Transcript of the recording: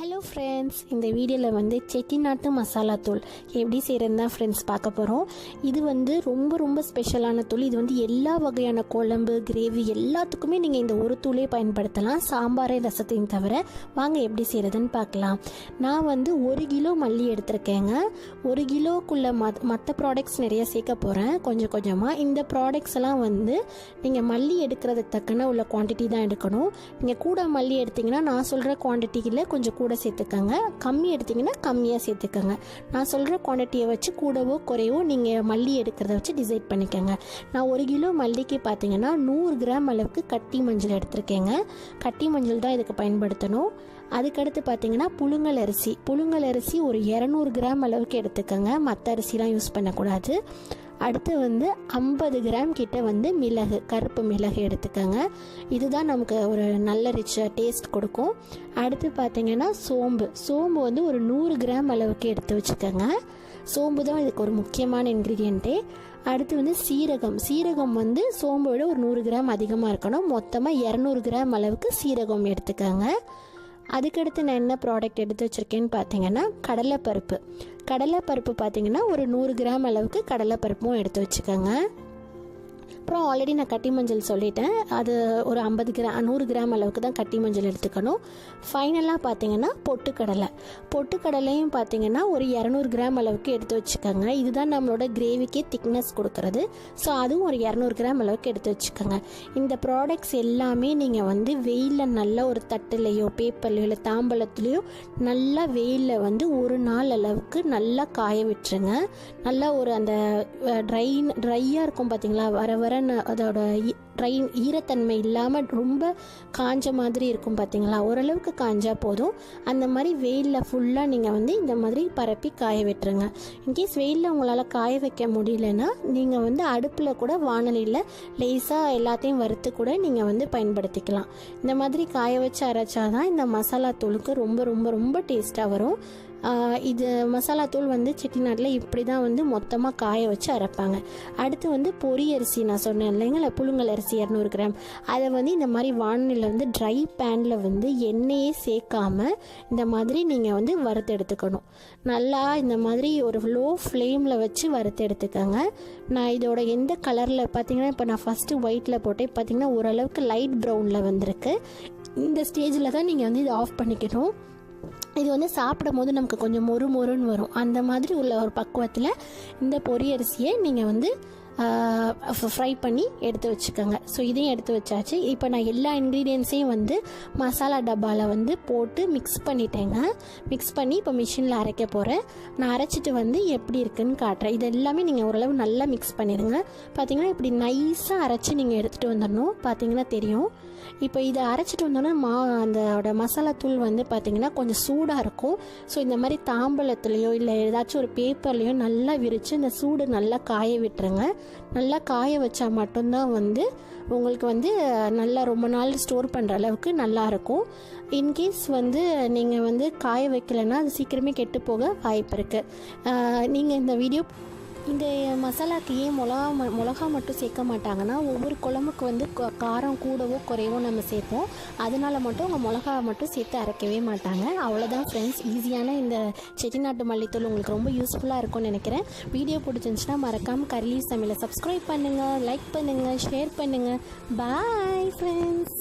Hello friends, இந்த வீடியோவில் வந்து செட்டிநாட்டு மசாலா தூள் எப்படி செய்கிறதுன்னு தான் ஃப்ரெண்ட்ஸ் பார்க்க போகிறோம். இது வந்து ரொம்ப ரொம்ப ஸ்பெஷலான தூள். இது வந்து எல்லா வகையான குழம்பு, கிரேவி எல்லாத்துக்குமே நீங்கள் இந்த ஒரு தூளே பயன்படுத்தலாம், சாம்பாரை ரசத்தையும் தவிர. வாங்க எப்படி செய்கிறதுன்னு பார்க்கலாம். நான் வந்து 1 கிலோ மல்லி எடுத்திருக்கேங்க. 1 கிலோக்குள்ளே மற்ற ப்ராடக்ட்ஸ் நிறைய சேர்க்க போகிறேன் கொஞ்சம் கொஞ்சமாக. இந்த ப்ராடக்ட்ஸ் எல்லாம் வந்து நீங்கள் மல்லி எடுக்கிறதுக்கு தக்கன உள்ள குவான்டிட்டி தான் எடுக்கணும். நீங்கள் கூட மல்லி எடுத்திங்கன்னா நான் சொல்கிற குவான்டிட்டியில் கொஞ்சம் கூட சேர்த்துக்கங்க, கம்மி எடுத்திங்கன்னா கம்மியாக சேர்த்துக்கங்க. நான் சொல்கிற குவான்டிட்டியை வச்சு கூடவோ குறையவோ நீங்கள் மல்லி எடுக்கிறத வச்சு டிசைட் பண்ணிக்கோங்க. நான் 1 கிலோ மல்லிக்கு பார்த்தீங்கன்னா 100 கிராம் அளவுக்கு கட்டி மஞ்சள் எடுத்திருக்கேங்க. கட்டி மஞ்சள் தான் இதுக்கு பயன்படுத்தணும். அதுக்கடுத்து பார்த்தீங்கன்னா புழுங்கல் அரிசி ஒரு 200 கிராம் அளவுக்கு எடுத்துக்கோங்க. மற்ற அரிசிலாம் யூஸ் பண்ணக்கூடாது. அடுத்து வந்து 50 கிராம் கிட்ட வந்து மிளகு, கருப்பு மிளகு எடுத்துக்கோங்க. இதுதான் நமக்கு ஒரு நல்ல ரிச் டேஸ்ட் கொடுக்கும். அடுத்து பார்த்தீங்கன்னா சோம்பு வந்து ஒரு 100 கிராம் அளவுக்கு எடுத்து வச்சுக்கோங்க. சோம்பு தான் இதுக்கு ஒரு முக்கியமான இன்க்ரீடியண்ட்டே. அடுத்து வந்து சீரகம் வந்து சோம்பை விட ஒரு 100 கிராம் அதிகமாக இருக்கணும். மொத்தமாக 200 கிராம் அளவுக்கு சீரகம் எடுத்துக்கோங்க. அதுக்கடுத்து நான் என்ன ப்ராடக்ட் எடுத்து வச்சுருக்கேன்னு பார்த்தீங்கன்னா கடலைப்பருப்பு பார்த்தீங்கன்னா ஒரு 100 கிராம் அளவுக்கு கடலைப்பருப்பும் எடுத்து வச்சுக்கோங்க. அப்புறம் ஆல்ரெடி நான் கட்டி மஞ்சள் சொல்லிட்டேன், அது ஒரு 100 கிராம் அளவுக்கு தான் கட்டி மஞ்சள் எடுத்துக்கணும். ஃபைனலாக பார்த்தீங்கன்னா பொட்டுக்கடலையும் பார்த்தீங்கன்னா ஒரு 200 கிராம் அளவுக்கு எடுத்து வச்சுக்கோங்க. இதுதான் நம்மளோட கிரேவிக்கே திக்னஸ் கொடுக்கறது. ஸோ அதுவும் ஒரு 200 கிராம் அளவுக்கு எடுத்து வச்சுக்கோங்க. இந்த ப்ராடக்ட்ஸ் எல்லாமே நீங்கள் வந்து வெயிலில் நல்ல ஒரு தட்டுலையோ பேப்பர்லையோ இல்லை தாம்பலத்துலேயோ நல்லா வெயிலில் வந்து ஒரு நாள் அளவுக்கு நல்லா காய விட்டுருங்க. நல்லா ஒரு அந்த ட்ரையாக இருக்கும் பார்த்தீங்களா, வர அதோட ஈரத்தன்மை இல்லாமல் ரொம்ப காஞ்ச மாதிரி இருக்கும் பார்த்தீங்களா, ஓரளவுக்கு காஞ்சா போதும். அந்த மாதிரி வெயிலில் ஃபுல்லாக நீங்கள் வந்து இந்த மாதிரி பரப்பி காய விட்டுருங்க. இன்கேஸ் வெயிலில் உங்களால் காய வைக்க முடியலன்னா நீங்கள் வந்து அடுப்பில் கூட வாணலியில் லேசாக எல்லாத்தையும் வறுத்து கூட நீங்கள் வந்து பயன்படுத்திக்கலாம். இந்த மாதிரி காய வச்சு அரைச்சாதான் இந்த மசாலா தூளுக்கு ரொம்ப ரொம்ப ரொம்ப டேஸ்ட்டாக வரும். இது மசாலா தூள் வந்து செட்டிநாட்டில் இப்படி தான் வந்து மொத்தமாக காய வச்சு அரைப்பாங்க. அடுத்து வந்து பொரி அரிசி நான் சொன்னேன் இல்லைங்களா, புழுங்கல் அரிசி 200 கிராம், அதை வந்து இந்த மாதிரி வானலியில் வந்து ட்ரை பேனில் வந்து எண்ணெயே சேர்க்காம இந்த மாதிரி நீங்கள் வந்து வறுத்து எடுத்துக்கணும். நல்லா இந்த மாதிரி ஒரு லோ ஃப்ளேமில் வச்சு வறுத்து எடுத்துக்கோங்க. நான் இதோட எந்த கலரில் பார்த்தீங்கன்னா, இப்போ நான் ஃபஸ்ட்டு ஒயிட்டில் போட்டேன், பார்த்தீங்கன்னா ஓரளவுக்கு லைட் ப்ரௌனில் வந்திருக்கு. இந்த ஸ்டேஜில் தான் நீங்கள் வந்து இதை ஆஃப் பண்ணிக்கணும். இது வந்து சாப்பிடும் போது நமக்கு கொஞ்சம் மொறுன்னு வரும். அந்த மாதிரி உள்ள ஒரு பக்குவத்தில் இந்த பொரி அரிசியை நீங்கள் வந்து ஃப்ரை பண்ணி எடுத்து வச்சுக்கோங்க. ஸோ இதையும் எடுத்து வச்சாச்சு. இப்போ நான் எல்லா இன்க்ரீடியன்ஸையும் வந்து மசாலா டப்பாவில் வந்து போட்டு மிக்ஸ் பண்ணி இப்போ மிஷினில் அரைக்க போகிறேன். நான் அரைச்சிட்டு வந்து எப்படி இருக்குன்னு காட்டுறேன். இது எல்லாமே நீங்கள் ஓரளவு நல்லா மிக்ஸ் பண்ணிடுங்க. பார்த்தீங்கன்னா இப்படி நைஸாக அரைச்சி நீங்கள் எடுத்துகிட்டு வந்துடணும். பார்த்தீங்கன்னா தெரியும். இப்போ இதை அரைச்சிட்டு வந்தோன்னா அதோட மசாலா தூள் வந்து பார்த்திங்கன்னா கொஞ்சம் சூடாக இருக்கும். ஸோ இந்த மாதிரி தாம்பலத்துலேயோ இல்லை ஏதாச்சும் ஒரு பேப்பர்லேயோ நல்லா விரித்து இந்த சூடு நல்லா காய விட்டுருங்க. நல்லா காய வச்சா மட்டும்தான் வந்து உங்களுக்கு வந்து நல்லா ரொம்ப நாள் ஸ்டோர் பண்ணுற அளவுக்கு நல்லாயிருக்கும். இன்கேஸ் வந்து நீங்கள் வந்து காய வைக்கலைன்னா அது சீக்கிரமே கெட்டு போக வாய்ப்பு இருக்குது. நீங்கள் இந்த மசாலாக்கு ஏன் மிளகா மட்டும் சேர்க்க மாட்டாங்கன்னா, ஒவ்வொரு குழம்புக்கு வந்து காரம் கூடவோ குறையவோ நம்ம சேர்ப்போம். அதனால மட்டும் அவங்க மிளகா மட்டும் சேர்த்து அரைக்கவே மாட்டாங்க. அவ்வளோதான் ஃப்ரெண்ட்ஸ். ஈஸியான இந்த செட்டிநாட்டு மல்லித்தூள் உங்களுக்கு ரொம்ப யூஸ்ஃபுல்லாக இருக்கும்னு நினைக்கிறேன். வீடியோ பிடிச்சிருந்துச்சுன்னா மறக்காமல் கர்லி சமையலை சப்ஸ்கிரைப் பண்ணுங்கள், லைக் பண்ணுங்கள், ஷேர் பண்ணுங்கள். Bye friends.